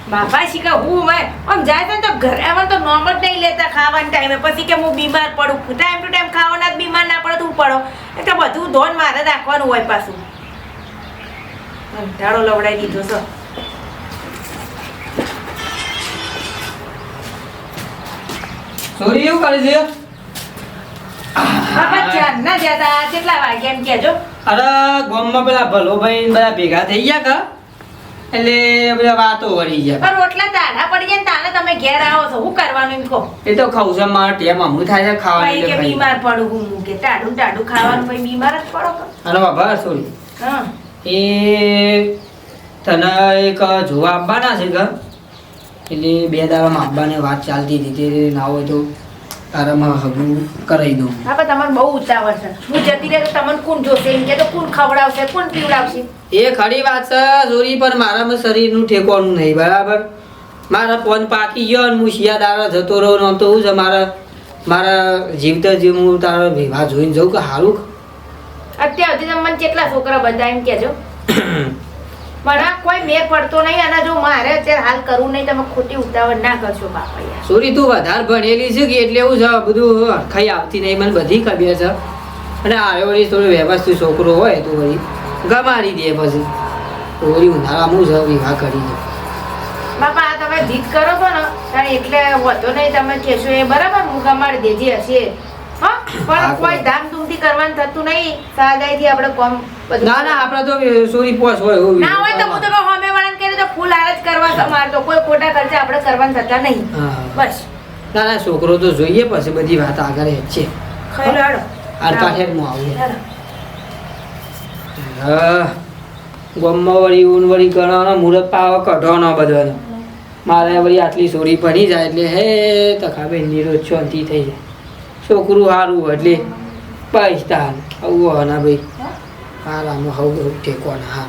બાપા શીખા હું મેં આમ જાય છે ને તો ઘરે આવે તો નોમ જ નહીં લેતા ખાવાના ટાઈમે પછી કે હું બીમાર પડું ટાઈમ ટુ ટાઈમ ખાવાના જ બીમાર ના પડે તો હું પડો એટલે બધું ધોન મારે રાખવાનું હોય પાછું ઢાળો લવડાવી દીધો છો સોરી એવું કરે છે બાપા ચાર ના જતા કેટલા વાગ્યા એમ કહેજો અરે ગામમાં પેલા ભલો ભાઈ બધા ભેગા થઈ ગયા કા એટલે બધા વાતો વળી ગયા પણ રોટલા તાના પડી જાય ને તાને તમે ઘેર આવો છો શું કરવાનું એમ કહો એ તો ખાવું છે મારે ટેમ અમું થાય છે ખાવાની ભાઈ કે બીમાર પડું હું કે ટાઢું ખાવાનું પછી બીમાર જ પડો અને બાબા સોરી હા એ તને એક જોવા આપવાના છે ઘર એટલે 2 દાડામાં આપવાને વાત ચાલતી હતી તે ના હોય તો તારામાં હગું કરાવી દઉં હા પણ તમારે બહુ ઉતાવળ છે હું જતી રહે તો તમને કોણ જોશે એમ કે તો કોણ ખવડાવશે કોણ પીવડાવશે એ ખરી વાત છે જોરી પણ મારામાં શરીરનું ઠેકવાનું નહીં બરાબર મારા ફોન પાકી ગયો અને હું શિયાદારા જતો રહ્યો ને તો હું છે મારા જીવતા જીવ હું તારા વિવાહ જોઈને જઉં કે હારું અત્યાર સુધી તમે મને કેટલા છોકરા બધા એમ કહેજો મને કોઈ મેર પડતો નહીં અને જો મારે અત્યારે હાલ કરવું નહીં તમે ખોટી ઉતાવળ ના કરશો બાપા યાર સોરી તું વધારે ભણેલી છે કે એટલે એવું છે બધું ખાઈ આવતી નહીં મને બધી ખબર છે અને આવ્યો વળી થોડો વ્યવસ્થિત છોકરો હોય તો વળી ગમાડી દે પછી તો વળી ઉનાળામાં જ વિવાહ કરી દે બાપા આ તમે જીત કરો છો ને ત્યારે એટલે વધો નહીં તમે કહેશો એ બરાબર હું ગમાડી દેજે હશે હા પણ કોઈ ધામધૂમથી કરવાનું થતું નહીં સાદાઈથી આપણે કોમ બધું ના ના આપણે તો સોરી પોસ હોય એવું ના હોય તો હું તો હમે વાળાને કહી તો ફૂલ હાર જ કરવા તમારે તો કોઈ ખોટા ખર્ચા આપણે કરવાના થતા નહીં બસ ના ના છોકરો તો જોઈએ પછી બધી વાત આગળ જ છે ખાઈ લાડો આ કાઠેડમાં આવું હા ગમમાં વળી ઊન વળી કરવાનો મુહૂર્ત પાવા કઢવાનો બધાનો મારે વળી આટલી સોરી પડી જાય એટલે હે તખાબે નિરોજ શાંતિ થઈ જાય છોકરું સારું એટલે પૈસા આવું ના ભાઈ હારામાં હવ ટેકોના હા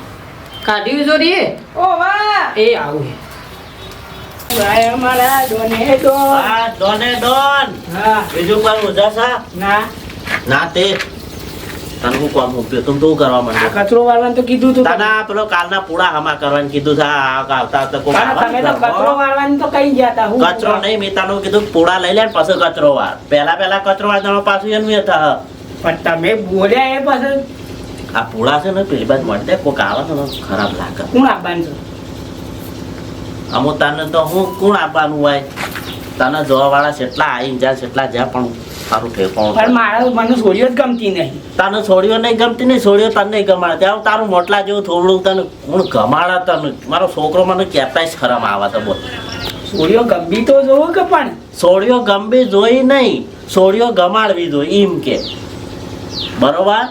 કાઢ્યું સોરી ઓ વાહ એ આવું મારા ડોને ડોન હા બીજું કોઈ ઉજાસા ના ના તે તને હું કોમ ઉપ્યો તું તો કરવા માંડ્યો કચરો વાળવાનું તો કીધું તું તને પેલો કાલના પૂડા હમા કરવાનું કીધું છે આવતા તો કોઈ તમે તો કચરો વાળવાનું તો કઈ ગયા તા હું કચરો નહીં મેં તને કીધું પૂડા લઈ લે ને પછી કચરો વાર પેલા કચરો વાર તમે પાછું એનું એ થા પણ તમે બોલ્યા એ પાછળ આ પૂડા છે ને પેલી બાજુ મળી દે કોક આવે છે ને ખરાબ લાગે કોણ આપવાનું છે અમુક તને તો હું કોણ આપવાનું હોય તને જોવા વાળા જેટલા આવીને જાય જેટલા જ્યાં પણ સારું ઠેકાણું પણ મારા મને છોડીઓ જ ગમતી નહીં તને છોડીઓ નહીં ગમતી નહીં છોડીઓ તને નહીં ગમાડે ત્યાં તારું મોટલા જેવું થોડું તને કોણ ગમાડે તને મારો છોકરો મને કહેતા શરમ આવે તો બોલ છોડીઓ ગમતી તો જોવો કે પણ છોડીઓ ગમવી જોઈ નહીં છોડીઓ ગમાડવી જોઈ એમ કે બરોબર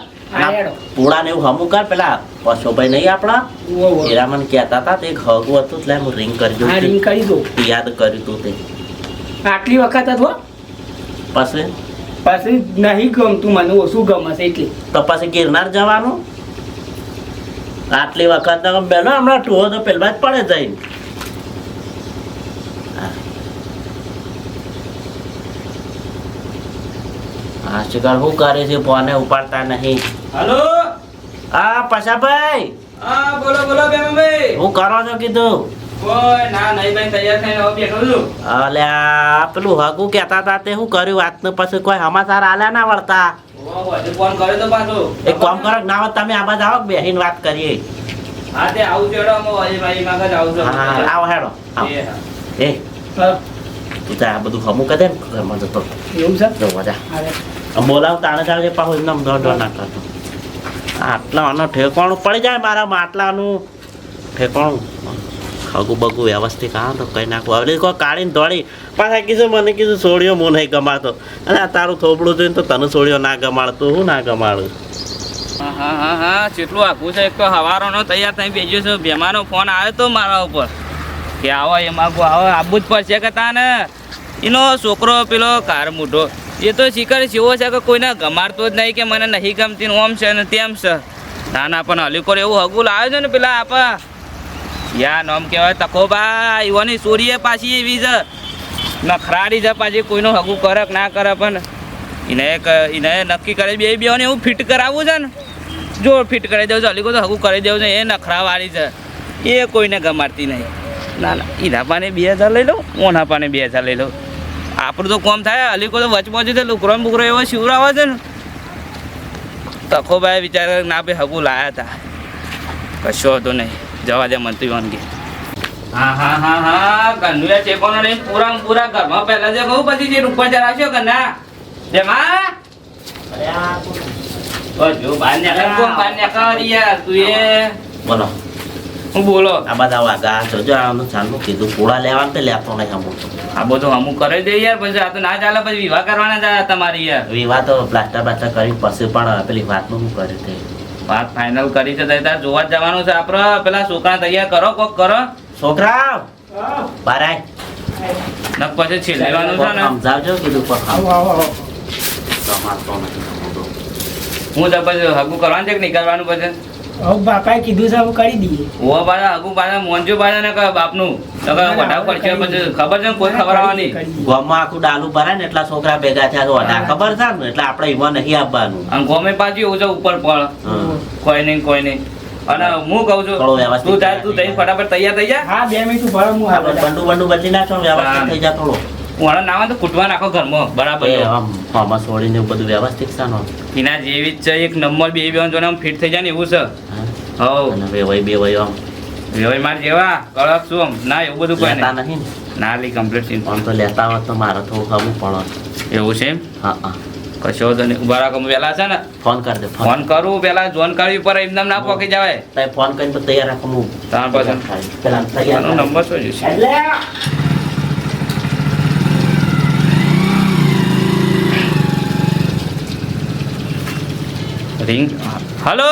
પૂડા ને એવું હમું કર પેલા પશુભાઈ નહીં આપણા એરા મને કહેતા હતા તે હગું હતું એટલે હું રિંગ કરી દઉં રિંગ કરી દો યાદ કર્યું તું તે આટલી વખત હતો પછી પછી નહીં ગમતું મને ઓછું ગમે છે એટલે તો પછી ગિરનાર જવાનું આટલી વખત બેનો હમણાં ટુહો તો પેલા જ પડે જઈને હા શિકાર શું કરે છે ફોને ઉપાડતા નહીં હાલો હા પશાભાઈ હા બોલો બોલો બેમભાઈ હું કરો છો કીધું ઓય ના નહીં ભાઈ તૈયાર થઈને હવે બેઠો છું અલ્યા પેલું હગું કહેતા હતા તે શું કર્યું વાતને પછી કોઈ સમાચાર આલ્યા ના વળતા હજુ ફોન કર્યો તો પાછો એક કામ કરો ના હોત તમે આ બાજુ આવો બેહીને વાત કરીએ હા તે આવું ચડો અમે ભાઈ માં જ આવું છું હા આવો હેડો આવો. એ તું જા આ બધું હમું કરી દે ને ઘરમાં જતો એવું છે જો મજા અરે બોલાવ તાણે ચાલજે પાછું એકદમ દોડ ના કરતો આટલાનું ઠેકાણું પડી જાય મારા માટલાનું ઠેકાણું હગું બગું વ્યવસ્થિત આવે તો કઈ નાખવું હવે કોઈ કાઢીને દોડી પાછા કીધું મને કીધું છોડીઓ હું નહીં ગમાડતો અને આ તારું થોબડું જોઈને તો તને છોડીઓ ના ગમાડતું હું ના ગમાડું હા કેટલું આખું છે એક તો હવારોનો તૈયાર થઈ બેસ્યો છે બેમાનો ફોન આવ્યો તો મારા ઉપર કે આવો એમાં આવવું જ પડશે કે તાને એનો છોકરો પેલો કાર મૂઢો એ તો શિકાર જેવો છે કે કોઈને ગમાડતો જ નહીં કે મને નહીં ગમતી ઓમ છે ને તેમ છે ના પણ અલીકોર એવું હગું લાવ્યો છે ને પેલા આપા યા નામ કહેવાય તકોબા એવાની ચોરીએ પાછી એવી છે નખરાડી છે પાછી કોઈનું હગું કરે કે ના કરે પણ એને નક્કી કરી બેને એવું ફિટ કરાવવું છે ને જો ફિટ કરી દેવું છે અલીકો તો હગું કરી દેવું છે એ નખરાવાળી છે એ કોઈને ગમાડતી નહીં ના ના ઈના પાને 2000 લઈ લઉં, ઓના પાને 2000 લઈ લઉં. આપણું તો કોમ થાય. અલીકો તો વચમાં છે લુકરો બુકરો એવો શિવરાવે છે ને. તખોભાઈ વિચાર ના ભાઈ હગું લાયા હતા. કશો હતો નહીં, જવા દે મંત્રી વાનગી. હા ગન્નુયા ચેકોનો લઈને પૂરા ઘરમાં પહેલા જે કહું પછી જે ઉપર ચલાવશો ગન્ના જેમાં જો બહાર નીકળ યાર તું એ બોલો હું બોલો આ બધા વાગા જોજો આનું ચાલુ કીધું પૂળા લેવાનું તો લેતો નહીં અમુક આ બધું અમુક કરી દે યાર પછી આ તો ના ચાલે પછી વિવાહ કરવાના જ તમારી યાર વિવાહ તો પ્લાસ્ટર કરી પછી પણ પેલી વાતનું શું કર્યું તે વાત ફાઇનલ કરી છે તાર જોવા જ જવાનું છે આપણે પેલા છોકરા તૈયાર કરો કોક કરો છોકરા બારાય નક પછી છેલ્લેવાનું છે ને સમજાવજો કીધું હું તો પછી હગું કરવાનું છે કે નહીં કરવાનું પછી બાપાએ કીધું છે કરી દઈએ. ઓ પાછા હગું પાછા મોંજો પાછા ને બાપનું વઢાવ પડશે પછી ખબર છે ને કોઈ ખબર આવવાની ગામમાં આખું ડાલું ભરાય ને એટલા છોકરા ભેગા થયા તો વડા ખબર છે ને એટલે આપણે એમાં નહીં આપવાનું અને ગોમે પાછું એવું છે ઉપર પડ કોઈ નહીં અને હું કહું છું થોડો વ્યવસ્થિત તું તઈ ફટાફટ તૈયાર થઈ જા. હા 2 મિનિટ ઉભા રહો, હું આપણે બંડુ બદલી નાખો વ્યવસ્થિત થઈ જાય થોડો હું નાવા તો કૂટવા નાખો ઘરમાં બરાબર એ આમ ફોર્મસ છોડીને બધું વ્યવસ્થિત છે ને એના જેવી જ છે એક નંબર બે જોને આમ ફિટ થઈ જાય ને એવું છે હવ અને બે વય આમ વેવાઈ માર જેવા કડક શું આમ ના એવું બધું કોઈ લેતા નહીં નહીં ને ના લી કમ્પ્લીટ આમ તો લેતા હોત તો મારે થોડું ખબર પડે એવું છે એમ હા કશો વાંધો નહીં ઉભા રાખો વહેલા છે ને ફોન કરી દે ફોન કરું પેલા જોન કરવી પર એકદમ ના પોકી જવાય તો ફોન કરીને તો તૈયાર રાખો હું તાર પાસે પેલા તૈયાર એનો નંબર શું છે રિંગ હલો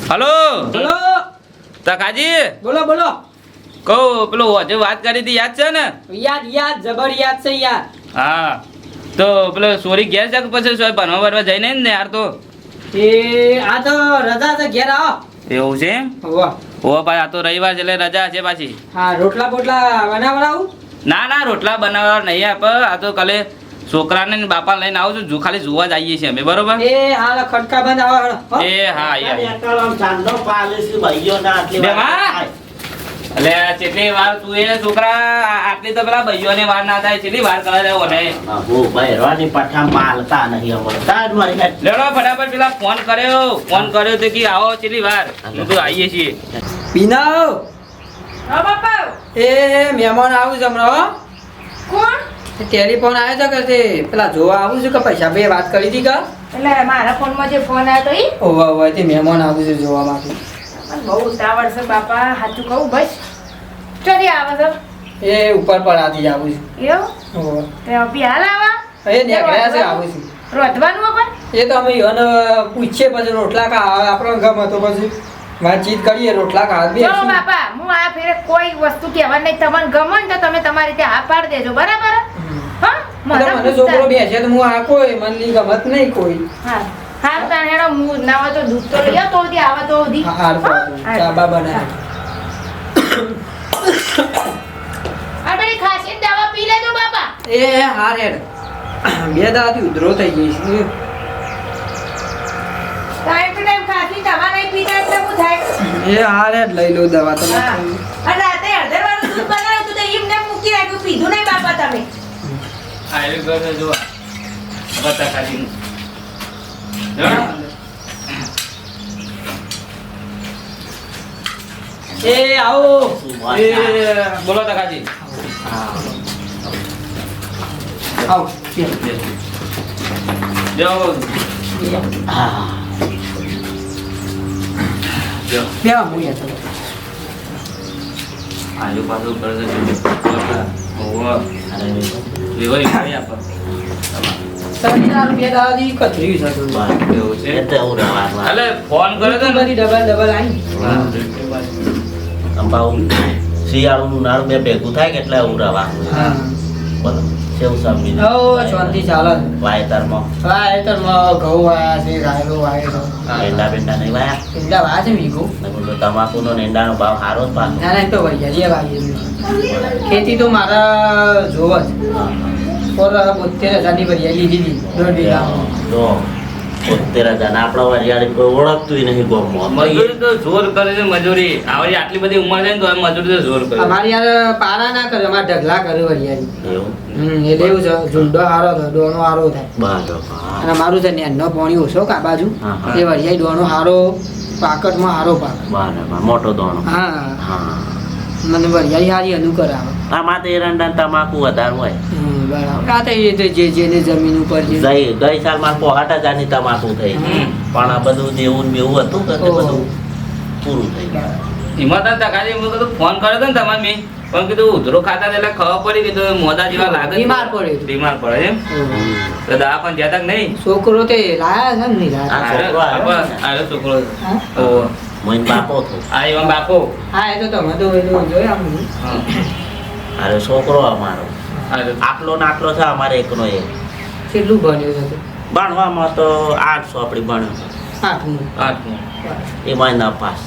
હલો બોલો તકાજી બોલો બોલો. કહું પેલું હજુ વાત કરી હતી યાદ છે ને યાદ જબર યાદ છે યાર. હા તો પેલો સોરી ઘેર છે કે પછી સોય ભણવા જઈને ને યાર તો એ આ તો રજા છે, ઘેર આવો. એવું છે એમ વાહ. ઓ ભાઈ આ તો રવિવાર છે એટલે રજા છે પાછી હા રોટલા બોટલા બનાવડાવું. ના રોટલા બનાવવા નહીં આપ આ તો કાલે છોકરાને ને બાપા લઈને આવું છું ખાલી જોવા જ આવીએ છીએ અમે બરોબર એ હાલ ખટકા બંધ આવો. એ હા યાર ચાંદો પાલીસ ભાઈઓ ના આટલી બેમાં? એટલે કેટલી વાર તું એ છોકરા આટલી તો પેલા ભાઈઓને વાર ના થાય કેટલી વાર કરે છે ઓને હું ભાઈ રોની પઠા માલતા નહીં અમારે તાજ મારી હેડ લેડો ફટાફટ પેલા ફોન કર્યો તો કે આવો કેટલી વાર હું તો આવીએ છીએ પીનાઓ હા બાપા એ મહેમાન આવું છે હમણાં હો. કોણ ટેલિફોન આવ્યો છે કે તે પેલા જોવા આવું છું કે પૈસા બે વાત કરી હતી કે એટલે મારા ફોનમાં જે ફોન આવ્યો તો ઈ ઓવા તે મહેમાન આવું છે જોવા માટે. પણ બહુ ઉતાવળ છે બાપા સાચું કહું બસ ચડી આવે છે એ ઉપર પર આથી આવું છું. એવું ઓવા. તે અભી હાલ આવા એ નીકળ્યા છે આવું છું. રોધવાનું પણ એ તો અમે એને પૂછીએ પછી રોટલા કા આવે આપણો ગમે તો પછી વાતચીત કરીએ રોટલા કા આવે જો બાપા હું આ ફેરે કોઈ વસ્તુ કહેવા નહીં તમને ગમે ને તો તમે તમારી રીતે હા પાડી દેજો બરાબર હા મને છોકરો બેસે તો હું આ કોઈ મને ગમત નહીં કોઈ. હા હા તાણ હેડો હું ના હોય તો દૂધ તો લઈ આવ તો દી આવે તો દી હાર ચા બા બનાવે. આ પેલી ખાસી દવા પી લેજો બાપા એ હાર હેડ બે દાદી ઉધરો થઈ ગઈ છે. ટાઈમ ટુ ટાઈમ ખાસી દવા નહીં પીતા એટલે શું થાય એ હાર હેડ લઈ લો દવા તમે. હા અને રાતે હળદર વાળું દૂધ બનાવ્યું તું તો એમને મૂકી રાખ્યું પીધું નહીં બાપા તમે આવી ગયો જો બતા ખાલી એ આવો એ બોલો તકાજી આવો જો હા જો બે મુયા ચલો આજુ બાજુ કરે છે ઓવા લેવાય ખાઈ આપો બે દાદી કથરી છે તો. એવું છે એટલે એવું રહેવાનું એટલે ફોન કર્યો તો ને બધી ડબલ આવી. અંબાવું શિયાળું નાળું બે ભેગું થાય કે એટલે એવું રહેવાનું હા બોલો કેવું સમજી ઓ શાંતિ ચાલે. વાયતરમાં હા એ તો ઘઉં વાયા છે રાયડો વાયો છે. બેંડા નહીં વાયા એટલા વાયા છે વીઘો. ને બોલો તમાકુનો નેંડાનો ભાવ સારો જ પાછો ના ના એ તો વૈયા વાવી ખેતી તો મારા જોવા જ. હા. પર 72,000 ની વરિયાળી લીધી હતી 1.5 વીઘા. જો 70,000 આપણા વરિયાળી કોઈ ઓળખતું નહીં ગામમાં મજૂરી તો જોર કરે છે મજૂરી આવડી આટલી બધી ઉંમર છે ને તો આ મજૂરી તો જોર કરે અમારી યાર પારા ના કરે અમારે ઢગલા કરે વરિયાળી એવું એટલે એવું છે ઝુંડો હારો થાય ડોનો હારો થાય બરાબર અને અમારું છે નેનો પાણી ઓછો કા બાજુ હા, હા. એ વરિયાળી ડોનો હારો પાકટમાં હારો પાક બરાબર મોટો દોણો હા હા મને વરિયાળી હારી અનુ કરાવે આમાં તો એરંડા તમાકુ વધારે હોય બરાબર આ તો એ તો જેને જમીન ઉપર જે ગઈ સાલ માં 65,000 ની તમાકુ થઈ પણ આ બધું દેવું ને બેવું હતું કે તે ઓહો. બધું પૂરું થઈ ગયું એમાં તો તકાજી મેં કીધું ફોન કર્યો હતો ને તમારે મેં પણ કીધું ઉધરો ખાતા હતા એટલે ખબર પડી કીધું મોઢા જેવા લાગે છે. બીમાર પડ્યો છે. બીમાર પડે એમ તો દવાખાને જ્યાં તક નહીં છોકરો તે લાયા છે ને નહીં લાયા? હા, છોકરો આવ્યો ને. આયો છોકરો હા? ઓહો. મોઈન બાપો થયો આ એવા બાપો હા એ તો તમે તો એ તો જોયા આમ. હા. અરે છોકરો અમારો આયો. આટલો ને આટલો છે અમારે એકનો એક કેટલું ભણ્યો છે તે? ભણવામાં તો 8 ચોપડી ભણ્યો છે. આઠમું. આઠમું. એમાં ના પાસ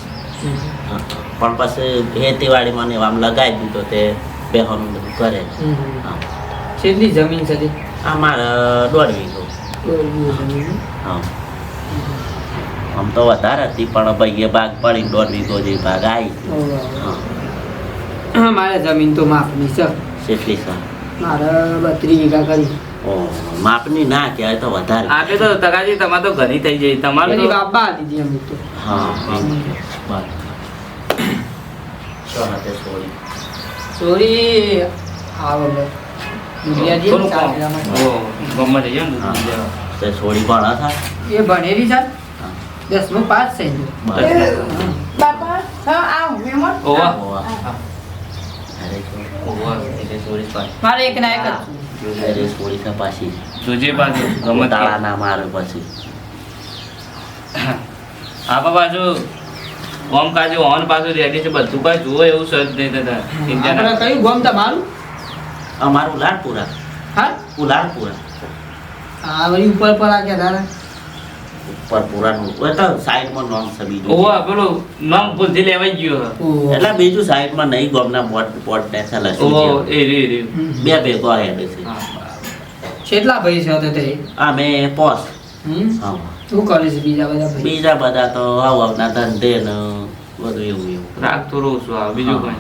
પણ પછી ખેતીવાડીમાં ને આમ લગાવી દીધો તે બેહોનું બધું કરે હા. કેટલી જમીન છે તે? અમારે 1.5 વીઘો જમીન. હા આમ તો વધારે હતી પણ ભાઈએ ભાગ પડી 1.5 વીઘો જેવી ભાગ આવી હા મારે જમીન તો માપની છે કેટલી છે મારે 32 વીઘા કરી ઓહ, માપની ના કહેવાય તો વધારે આટલે તો તકાજી તમારે તો ઘણી થઈ જાય તમારે એની તો બાપા દીધી અમુક તો હા બરાબર શું hatte સોરી સોરી આવો લે દુનિયા જી થોડું ચાર કમ. ગ્રામ. ઓહો, ગમે તે છે ને હા. દૂધ તે સોરી ભણા હતા એ ભણેલી છે હા. 10મું પાસ થઈ ગયું બરાબર. બાપા હા આવ મહેમાન ઓહો. ઓહ. અરે ઓહો, એટલે સોરી પાછી. મારે એક ના એક જ અરે સોરી છે પાછી જોજે પાછું ગમે તે. તાળા ના મારે પછી આપા પાછું ઓમ કાજુ ઓન પાછું રેડી છે બધું કઈ જુઓ એવું સજ નહીં થતા આપણે ઇન્ડિયાના. કયું ગોમ તમારું અમારું લાડપુરા હા લાડપુરા હા વળી ઉપર પર આ ગયા તારા ઉપર પુરાનું એ તો સાઈડમાં નોમ છે બીજું ઓહો, પેલું નામ ભૂલથી લેવાઈ ગયું હે. ઓહો. એટલે બીજું સાઈડમાં નહીં ગોમના બોટ બેસેલા છે ઓહો, જે. એ રે રે. બે ભેગો હેડે છે હા, બરાબર. કેટલા ભાઈ છે તે આ મેં પોસ હમ હા શું કરે છે બીજા બધા ભાઈ બીજા બધા તો આવના ધંધે ને બધું એવું એવું રાગ થોડું ઓછું આવે બીજું હા.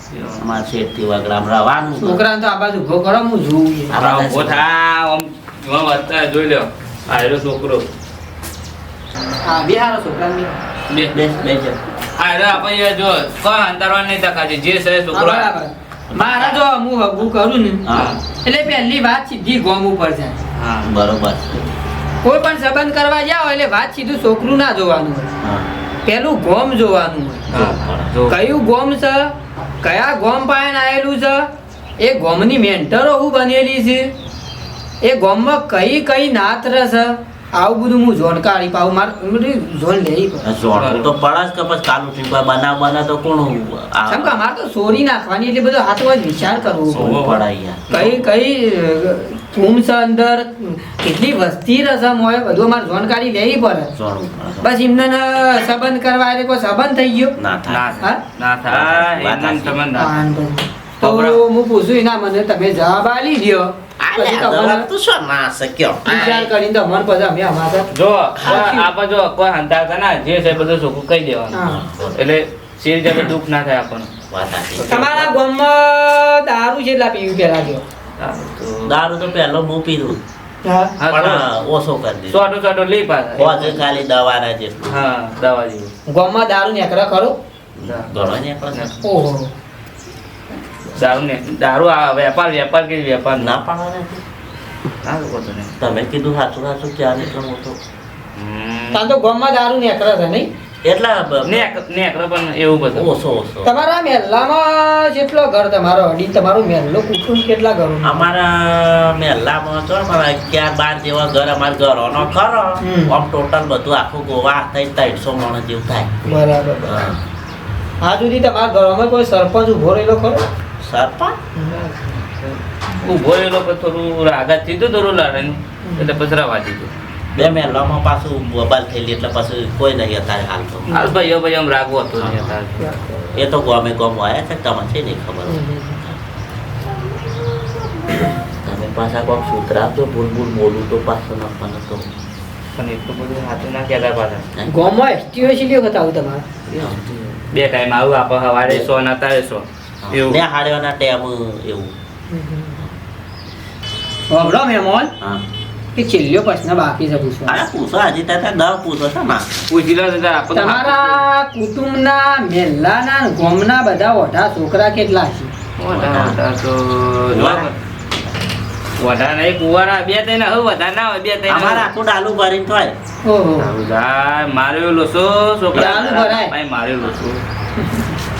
કઈ અમારા શેઠથી વગડામ રવાનું છોકરાને તો આ બાજુ ઉભો કરો હું જોઉં એ. આ બધા ઉભો થા, આમ એમાં વધતા જોઈ લ્યો આ એનો છોકરો હા બિહારો છોકરાને બે બેસ બેસ આ એનો આપણે જો કોઈ અંતરવા નહીં તકાતી જે છે હા, છોકરો બરાબર મારા જો હું હગું કરું ને હા એટલે પહેલી વાત સીધી ગોમ ઉપર જાય હા બરોબર છે કોઈ પણ સંબંધ કરવા જાઓ એટલે વાત સીધું છોકરું ના જોવાનું હોય હા પેલું ગોમ જોવાનું હોય હા, જો. કયું ગોમ છે કયા ગોમ પાસે આવેલું છે એ ગોમની મેન્ટરો હું બનેલી છે એ ગોમમાં કઈ કઈ નાત છે આવું બધું હું જાણકારી પાઉં મારે જોન લેવી પડે જોડવું તો પડે જ કે પછી કાલુ ટીપા બનાવ તો કોણ કેમ કે અમારે તો સોરી નાખવાની એટલે બધો હાથમાં જ વિચાર કરવો પડે. સોવું પડે યાર કઈ કઈ કુમ છે અંદર કેટલી વસ્તી રસમ હોય બધું અમારે જાણકારી લેવી પડે જોડવું પડે બસ એમને ન સંબંધ કરવા એટલે કોઈ સંબંધ થઈ ગયો ના ના થાય હા? ના થાય વાત એમનેમ સાચી. તમે ના થાય. તો હું પૂછું એના મને તમે જવાબ આલી દ્યો પછી તમારે તું શું ના શક્યો વિચાર કરીને તમારે પછી અમે અમારા જો આપણે જો કોઈ હંતાર કરે ને જે છે બધું ચોખ્ખું કહી દેવાનું હા. એટલે શેર જતો દુઃખ ના થાય આપણને વાત સાચી. તમારા ગામમાં દારૂ જેટલા પીવું પેલા જો સારું તો દારૂ તો પહેલો હું પીધું હા હા, તો પણ ઓછો કરી દીધો સોટો સોટો લઈ પાછા હોજે ખાલી દવાના જેટલું હા દવા જેવું ગામમાં દારૂ નેકરા ખરો ઘણો ને આપણે ઓહો દારૂ ને દારૂ આ વેપાર વેપાર કે વેપાર ના પાડવાના છે. ના લોકો તો નહીં તમે કીધું સાચું સાચું ક્યાં એટલો મોટો તાર તો ગામમાં દારૂ નેકરા છે નહીં એટલા નેકરો પણ એવું બધું ઓછો ઓછો તમારા મહેલામાં જેટલો ઘર તમારો અડી તમારો મહેલો કુટુંબ કેટલા ઘરો અમારા મહેલામાં છો ને 11-12 જેવા ઘર અમારા ઘરોનો ખરો હમ. આમ ટોટલ બધું આખું ગોવા થઈ 300 માણસ જેવું થાય બરાબર હા. આ સુધી તમારા ઘરમાં કોઈ સરપંચ ઉભો રહેલો ખરો સરપંચ ઉભો રહેલો પછી થોડું રાગત થયું થોડું લડે એટલે પછી રવા દીધું બે મહેલામાં પાછું બબાલ થયેલી એટલે પછી કોઈ નહીં અત્યારે હાલ તો હાલ ભાઈઓ ભાઈ આમ રાગવો હતો નહીં અત્યારે. એ તો ગમે ગમ આવ્યા છે તમને છે નહીં ખબર તમે પાછા કોક સુતરા તો ભૂલ બોલું તો પાછો નાખવાનો તો પણ એટલું બધું સાચું ના કહેતા પાછા ગામમાં એસટીઓ છે લ્યો બતાવું તમારે બે ટાઈમ આવું આપણે સવારે 100 ને અત્યારે 100 એવું બે હાડવાના ટેમ એવું વાપરો મહેમાન હા કે છેલ્લો પ્રશ્ન બાકી છે પૂછવાનો અરે પૂછો હજી ત્યાં 10 પૂછો છે માં પૂછી લો તો આપણે તમારા કુટુંબના મહેલાના ને ગામના બધા ઓઢા છોકરા કેટલા છે વધારે નહીં કુવાના બે ત્રણ હવે વધારે ના હોય બે ત્રણ અમારે આખું ડાલું ભરીને થાય ઓહો માર્યો લોસો છોકરા ડાલું ભરાય. ભાઈ માર્યો લોસો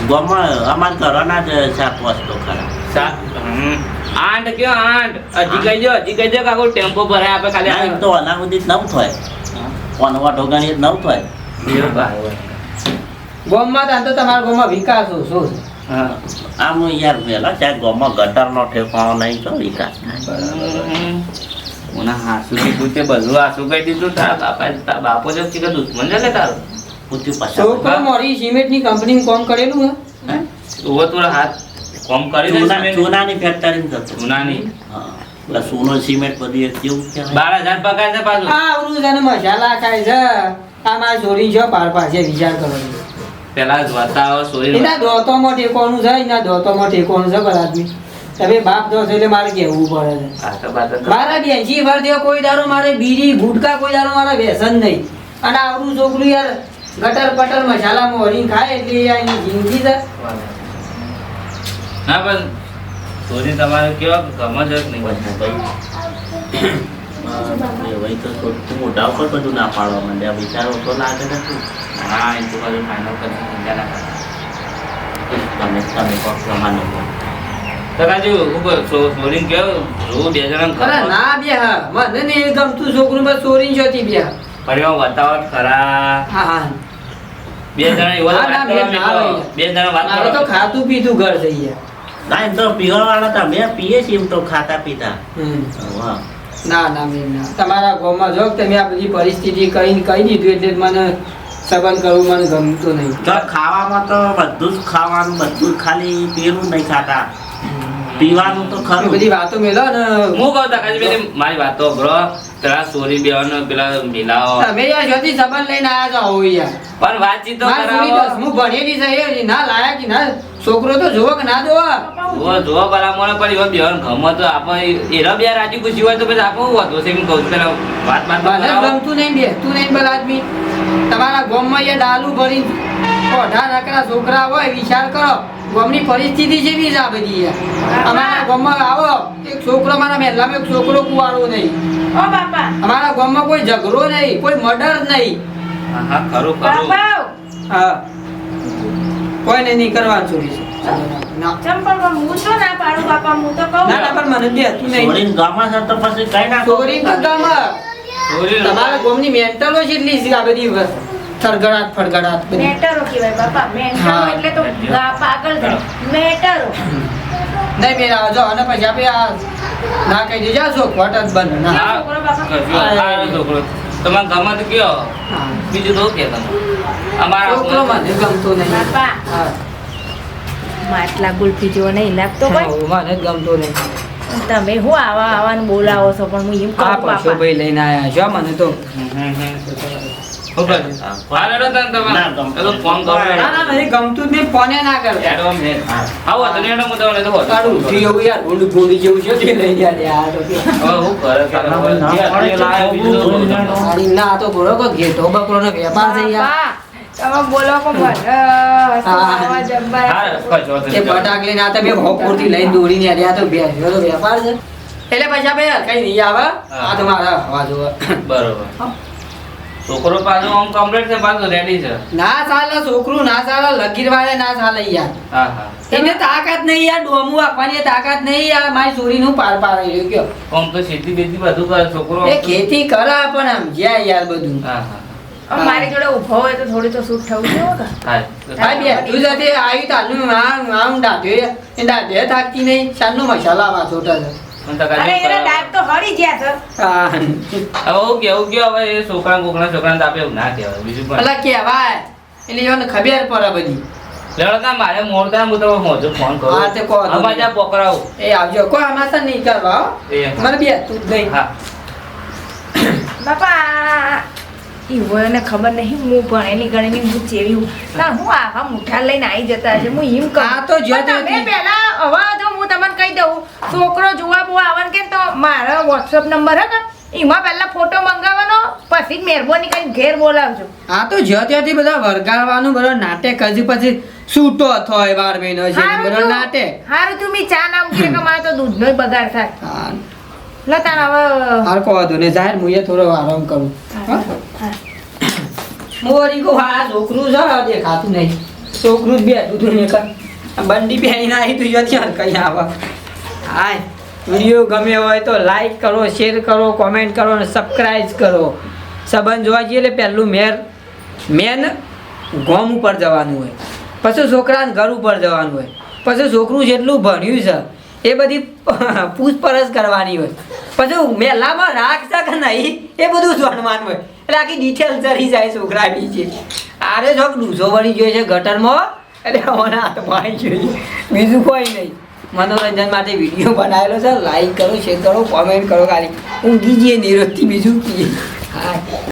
ગામમાં અમારે ઘરના જ 7 વસ્તુ ખરા આઠ કયો આઠ હજી કહી દો કે આખો ટેમ્પો ભરાય આપણે ખાલી ના, એમ તો અના સુધી જ નવ થાય ઓનવા ગણી જ નવ થાય ગામમાં તો તમારા ગામમાં વિકાસ ઓછો છે આમ યાર પેલા ચાર ગામમાં ગટરનો ઠેકાણો નહીં તો વિકાસ થાય ઓના હાસુ કીધું તે બધું હાસુ કહી દીધું તારા બાપો જો કે દુશ્મન છે કે તારો પૂછ્યું પાછા છોકરો મારી સિમેન્ટની કંપનીમાં કામ કરેલું હે ઓ તો હાથ કોમ કરી દે સિમેન્ટ. ચૂનાની ફેક્ટરી જતો જૂનાની હા એટલે સોનો સિમેન્ટ બધી કેવું કહેવાય 12,000 પગાર છે પાછું આ આવડું છે ને મસાલા ખાય છે આ મારી છોરી છે પાર પાછે વિચાર કરો પેલા જ વાતાવો સોરી એના દોતોમાં ઠેકોનું છે એના દોતોમાં ઠેકોનું છે બધા આદમી હવે બાપ દોસ એટલે મારે કહેવું પડે છે આ તો બાત મારા બેનજી વર્ધ્યો કોઈ દારૂ મારે બીડી ગુટકા કોઈ દારૂ મારે વ્યસન નહીં અને આવડું છોકરું યાર ગટર પટર મસાલામાં વળીને ખાય એટલે યાર એની જિંદગી છે ના પણ સોરી તમારે કેવા ગમે છે કે નહીં ભાઈ તો થોડું મોટા ઉપર બધું ના પાડવા માંડ્યા વિચારો તો લાગે નથી હા એ તો બધું ફાઇનલ કરી ચિંતા ના કરો તમે કોક પ્રમાણે તો કાજુ ઉપર સોરી કેવું જો બે જણા અરે ના બે હા મને નહીં ગમતું છોકરું બસ ચોરી જોતી બે પરિવાર વતાવટ ખરા હા હા બે જણા એવો ના, વાત ના, કરો બે ના મિત્રો. હોય. બે જણા વાત મારે તો કરો ખાતું પીતું ઘર થઈ ગયા ના એમ તો પીવા વાળા તમે પીએ છીએ એમ તો ખાતા પીતા વાહ ના ના મેમ ના તમારા ગામમાં જો કે તમે આ બધી પરિસ્થિતિ કહી દીધું એટલે મને સંબંધ કરવું મને ગમતું નહીં તો ખાવામાં તો બધું જ ખાવાનું બધું જ ખાલી પીવાનું નહીં ખાતા પીવાનું તો એ ખરું બધી વાતો મેલો ને હું કહું તકાજી મારી વાતો બ્રો પેલા સોરી બેવાનો પેલા મિલાવો તમે યાર જ્યોતિ સંબંધ લઈને આવ્યા છો આવો યાર પણ વાતચીત તો મારી છોરી કરાવો દસમું ભણેલી છે એ ના લાયા કે ના છોકરો તો જોવો કે ના જોવો જો બરાબર પણ એવા બેવાન ગમો તો આપણે એરા બે રાજી ખુશી હોય તો પછી આપણે શું વાતો છે એમ કહું છું પેલા વાત તો મને કરાવો. ગમતું નહીં બે તું નહીં બલ આદમી તમારા ગામમાં યાર ડાલુ ભરી 18 છોકરા હોય વિચાર કરો ગામની પરિસ્થિતિ જેવી છે આ બધી યાર અમારા ગામમાં આવો એક છોકરો મારા મહેલામાં એક છોકરો કુવારો નહીં ઓ બાપા અમારા ગામમાં કોઈ ઝઘડો નહીં કોઈ મર્ડર નહીં હા હા ખરું ખરું બાપા હા કોઈને નહીં કરવાનું ચોરી છે ના ચંપલ હું તો ના પાડું બાપા હું તો કહું ના ના પણ મને દે તું નહીં છોડીને ગામમાં છે તો પછી કઈ ના ચોરી તો ગામમાં સોરી તમારા ગામની મેન્ટલો છે એટલી છે આ બધી થરગડાટ ફડગડાટ બધી મેટરો કહેવાય બાપા મેટરો હા. એટલે તો પાગલ થાય મેટરો નહીં મેરા જો અને પછી આપણે આ ના કહી દેજો છો ખોટ જ બંધ ના હા, છોકરો બાપા. કશું. આ છોકરો તમારે ગમે તો કયો હા. બીજું તો કે તમે અમારા છોકરો મને ગમતો નહીં બાપા હા માટલા ગુલ્ફી જેવો નહીં લાગતો કોઈ હા, મને જ ગમતો નહીં તમે હું આવાનું બોલાવો છો પણ હું એમ આ કહું પૈસો બાપા ભાઈ લઈને આયા છો મને તો શું કરે? હા, લેડો તને તમારે. ના, ગમતું એ તો ફોન કરો. ના ના નહીં ગમતું જ નહીં ફોને ના કરે એડો અમને. આવો તો લેડો હું તમને તો હોત. તારું ઉઠી એવું યાર ભૂંડી ભૂંડી જેવું છે તે લઈ જાય યાર તો કે. હવે હું કરે કે હવે જે અટલી લાવે બીજું તો બોલો. મારી ના આ તો બોલો કે ઘેટો બકરોનો વેપાર છે યાર બાપા, તમે બોલો કો ભલે હા. જબ્બર હા, કશો વાંધો એ નહીં. બટાક લઈને આ તમે ભોગપુરથી લઈને દોડીને યાર આ તો બેસ્યો તો વેપાર છે એટલે પછી આપણે કઈ નહીં આવે આ તો મારા હવા જોવે બરોબર છોકરો પાછો આમ કમ્પ્લીટ છે પાછો રેડી છે ના ચાલે છોકરું ના ચાલે લગીર વાળે ના ચાલે યાર હા હા એને તાકાત નહીં યાર ડોમું આપવાની તાકાત નહીં યાર મારી ચોરીનું પાર પાડી રહ્યું કયો આમ તો ખેતી બેતી બધું કરે છોકરો એ ખેતી કરે પણ આમ જ્યાં યાર બધું હા હા હવે મારી જોડે ઊભો હોય તો થોડી તો સૂટ થવું જોઈએ કે હા ભાઈ બે તું જતે આવી તાનું આમ આમ દાઢે એ દાઢે થાકતી નહીં શાનનો મસાલા વા છોટા છે પણ તો અરે કાંઈ એના દાંત તો હળી ગયા છે હા હવે હું કેવું ગયો હવે એ છોકરા છોકરાને તો આપણે એવું ના કહેવાય બીજું પણ પેલા કહેવાય એટલે એને ખબર પડે બધી લડકા મારે મોડતા હું તો મોજો ફોન કરું હા, તે કહો તો અમારે ત્યાં પકડાવું એ આવજો કોઈ આમાં તો નહીં કરવા હો. એ મને બે તું જ નહીં હા બાપા ઈવોને ખબર નહીં હું ભણેલી ગણેલી હું ચેવી હું ના હું આવા મુઠ્ઠા લઈને આવી જતા છે હું એમ કહું આ તો જો પણ તમે ત્યાંથી- પહેલા હવે જો હું તમને કહી દઉં છોકરો જોવા બોવા આવવાનું કે તો મારો વોટ્સઅપ નંબર હે ને એમાં પહેલા ફોટો મંગાવવાનો પછી જ મહેરબાની કરીને ઘેર બોલાવજો આ તો જ્યાં ત્યાંથી બધા વરગાડવાનું બધા નાટક હજી પછી છૂટો થોય 12 મહિનો છે બધા નાટક હારું તું મી ચા નામ કે મારે તો દૂધનો બગાડ થાય હા લતા હવે હાર કહો તો ને જાહેર મુએ થોડો આરામ કરું હા? મોરી કો હા છોકરું છે દેખાતું નહીં છોકરું જ બેઠું તું ને કર બંડી પહેરીને આવી તું જો ત્યાં કઈ આવા હાય વિડીયો ગમે હોય તો લાઈક કરો શેર કરો કોમેન્ટ કરો અને સબસ્ક્રાઈબ કરો સંબંધ જોવા જઈએ એટલે પહેલું મેન ગોમ ઉપર જવાનું હોય પછી છોકરાને ઘર ઉપર જવાનું હોય પછી છોકરું જેટલું ભણ્યું છે એ બધી પૂછપરછ કરવાની હોય પછી મેલામાં રાખશે કે નહીં એ બધું જાણવાનું હોય એટલે આખી ડિટેલ ચડી જાય છોકરા બીજી આરે જોક ડૂસો વળી જોઈએ છે ગટરમાં એટલે મને હાથમાં આવી ગયો છે બીજું કોઈ નહીં મનોરંજન માટે વિડીયો બનાવેલો છે લાઈક કરો શેર કરો કોમેન્ટ કરો ખાલી ઊંઘી જઈએ નિરોધથી બીજું કીએ હા